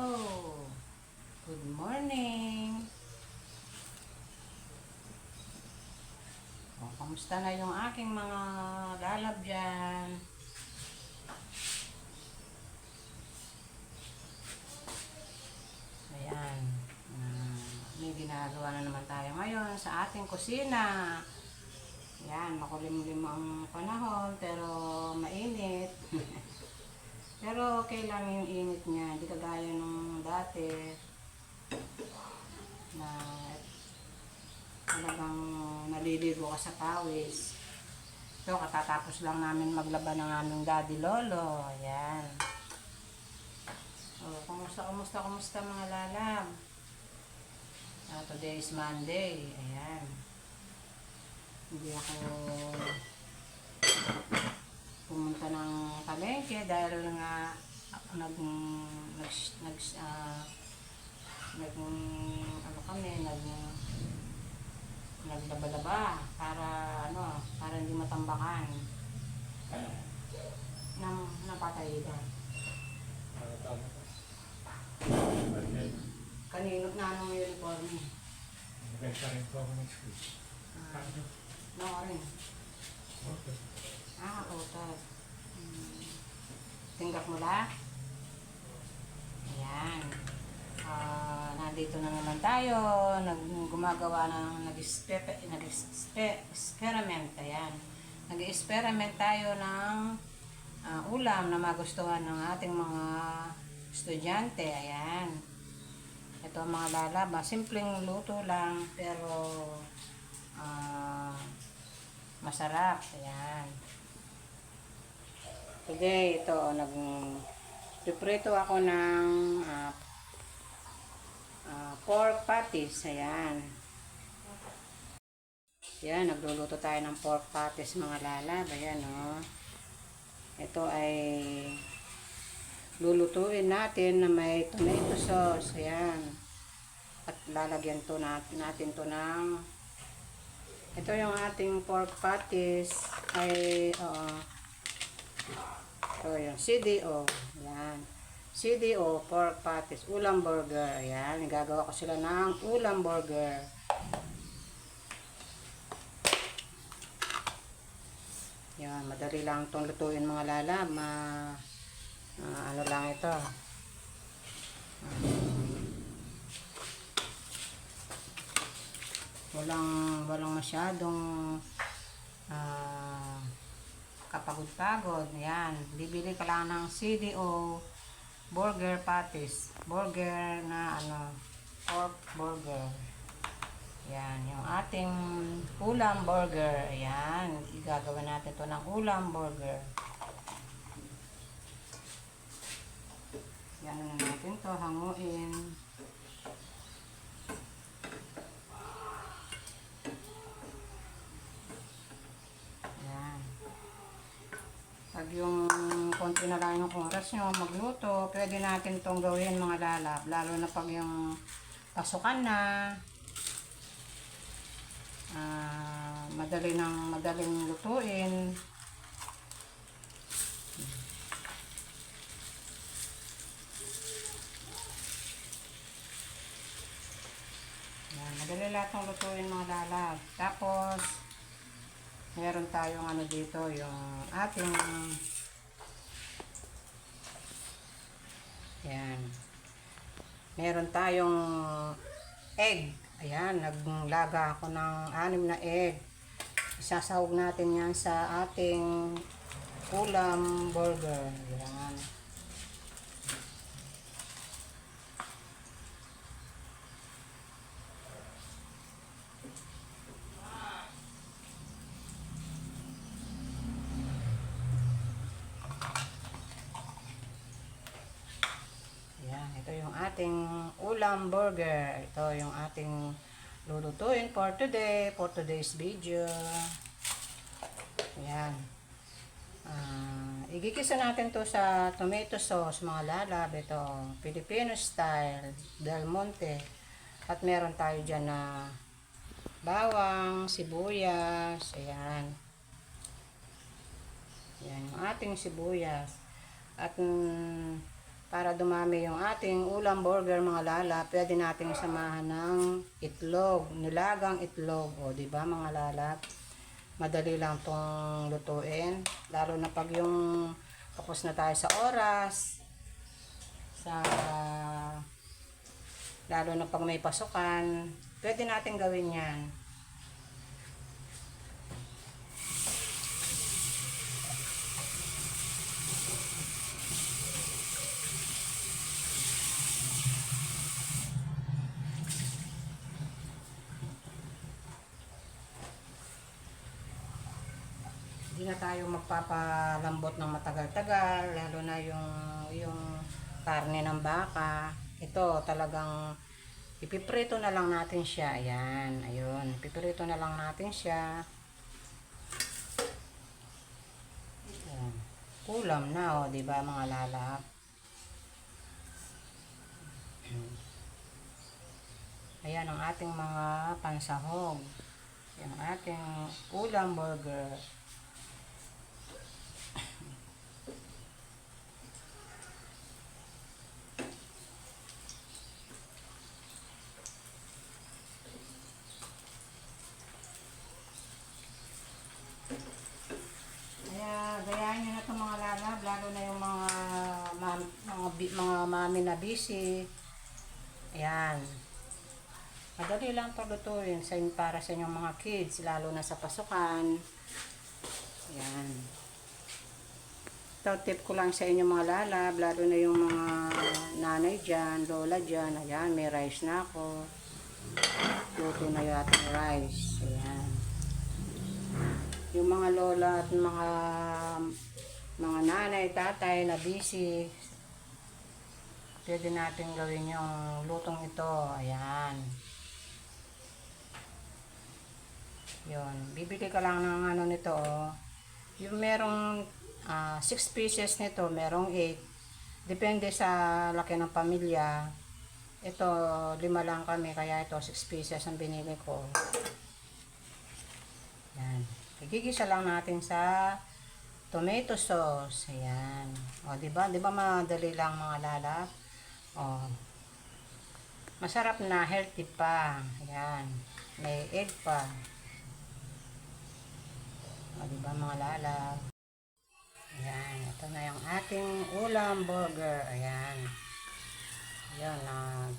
Hello! Good morning! Kamusta na yung aking mga lalab dyan? Ayan. May ginagawa na naman tayo ngayon sa ating kusina. Ayan, makulimlim ang panahon pero mainit. Pero okay lang yung init niya. Hindi kagaya nung dati na talagang naliligo ka sa pawis. So, katatapos lang namin maglaba ng aming daddy lolo. Ayan. So, kumusta mga lalab? Today is Monday. Ayan. Hindi ako pumunta ng palengke dahil nga naglaba-laba para hindi matambakan ng napatayudan. Kanino na anong uniform? No, rin. Utot. Tinggap mo la? Ayan. Nandito na naman tayo. Gumagawa ng nag-experiment. Ayan. Nag-experiment tayo ng ulam na magustuhan ng ating mga estudyante. Ayan. Ito ang mga lalaba. Simpleng luto lang pero masarap. Ayan. Today, ito, nag-prepare ako ng pork patties. Ayan. Ayan, nagluluto tayo ng pork patties mga lalab. Ayan, o. Ito ay lulutuin natin na may tomato sauce. Ayan. At lalagyan to natin to ng ito yung ating pork patties ay ito yung CDO. Ayan. CDO pork patties, ulam burger. Ayan, gagawa ko sila ng ulam burger. Ayan, madali lang itong lutuin mga lalab. Ano lang ito. Walang masyadong kapagod-pagod. Ayan, bibili ka lang ng CDO burger patties. Burger na pork burger. Ayan, yung ating ulam burger. Ayan, igagawa natin to ng ulam burger. Ayan na natin to, hanguin. Pag yung konti na lang yung oras nyo magluto, pwede natin itong gawin mga lalab. Lalo na pag yung pasukan na, madaling lutuin. Yan, madali lahat ng lutuin mga lalab. Tapos, meron tayong dito, yung ating ayan. Meron tayong egg. Ayan, naglaga ako ng 6 na egg. Isasahog natin yan sa ating ulam burger. Ayan. Ito yung ating ulam burger. Ito yung ating lulutuin for today's video. Ayan. Igigisa natin to sa tomato sauce mga lalab. Ito, Filipino style, Del Monte. At meron tayo dyan na bawang, sibuyas. Ayan. Ayan yung ating sibuyas. At para dumami yung ating ulam burger mga lala, pwede nating samahan ng itlog, nilagang itlog. O, di ba mga lala? Madali lang tong lutuin. Lalo na pag yung tapos na tayo sa oras, lalo na pag may pasukan, pwede natin gawin yan. Hindi na tayo magpapalambot ng matagal-tagal, lalo na yung karne ng baka. Ito talagang ipiprito na lang natin siya. Ayan, ayun. Ipiprito na lang natin siya. Ayan. Ulam na, di ba mga lalap? Ayan ang ating mga pansahog. Ayan ang ating ulam burger. Gayahin nyo na itong mga lalab, lalo na yung mga mami na busy. Ayan. Madali lang ito lutuin para sa inyong mga kids, lalo na sa pasukan. Ayan. Ito, tip ko lang sa inyong mga lalab, lalo na yung mga nanay dyan, lola dyan. Ayan, may rice na ako. Luto na yung ating rice. Ayan. Yung mga lola at mga nanay, tatay na busy, pwede natin gawin yung lutong ito. Ayan. Yun. Bibili ka lang ng ano nito, oh. Yung merong 6 pieces nito, merong 8. Depende sa laki ng pamilya. Ito, 5 lang kami, kaya ito 6 pieces ang binili ko. Ayan. Igigisa lang natin sa tomato sauce. Ayan. O, diba? Diba madali lang mga lalap? O. Masarap na, healthy pa. Ayan. May egg pa. O, diba mga lalap? Ayan. Ito na yung ating ulam burger. Ayan. Ayan.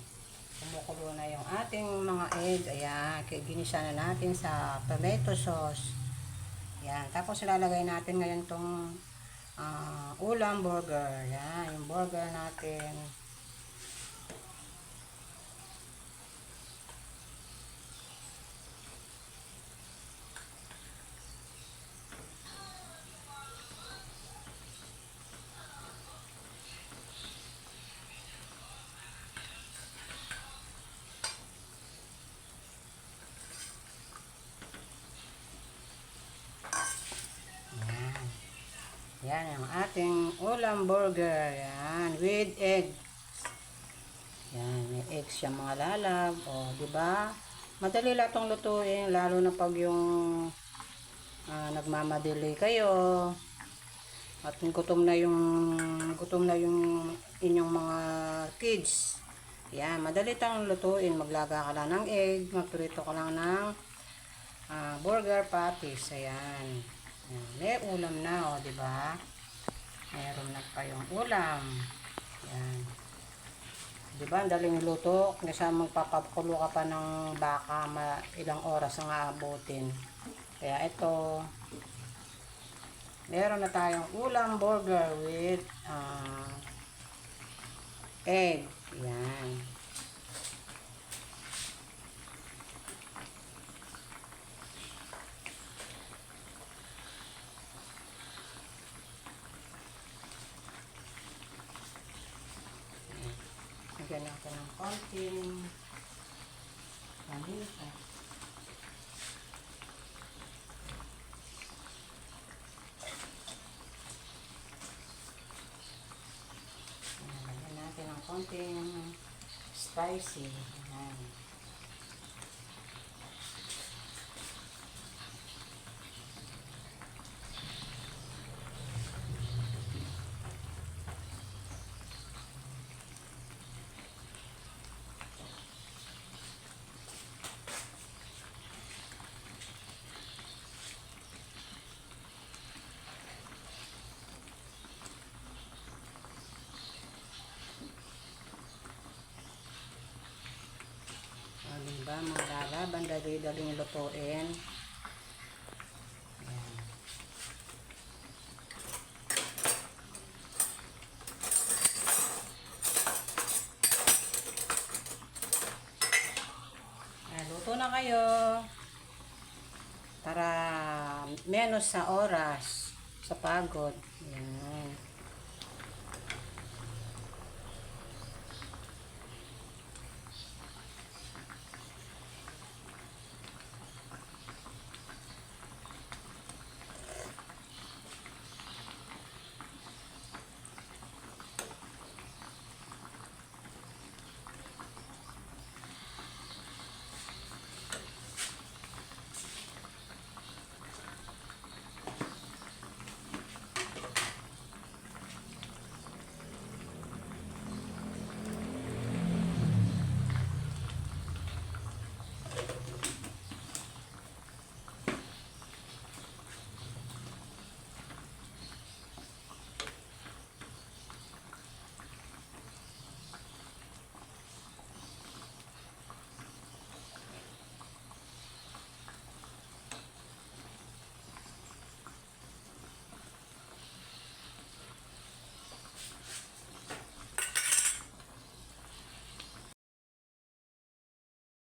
Kumukulo na yung ating mga egg. Ayan. Ginisa na natin sa tomato sauce. Yan. Tapos ilalagay natin ngayon tong ulam burger. Yan. Yung burger natin. Yan yung ating ulam burger. Yan, with egg. Yan, may eggs siya mga lalab. O, di ba? Madali lang itong lutuin, lalo na pag yung nagmamadali kayo. At gutom na yung inyong mga kids. Yan, madali itong lutuin. Maglaga ka lang ng egg, magprito ka lang ng burger patties. Ayan. May ulam na, o, di ba? Meron na pa yung ulam. Yan. Di ba? Ang daling luto. Kasi magpapakulo ka pa ng baka, ilang oras ang aabutin. Kaya ito, meron na tayong ulam burger with egg. Yan. Lagyan natin ng konting mantika. Lagyan natin ng konting spicy. Ayan. Diba, mga lalaban, dali-daling lutuin. Ayan. Ayan, luto na kayo. Para menos sa oras, sa pagod. Ayan.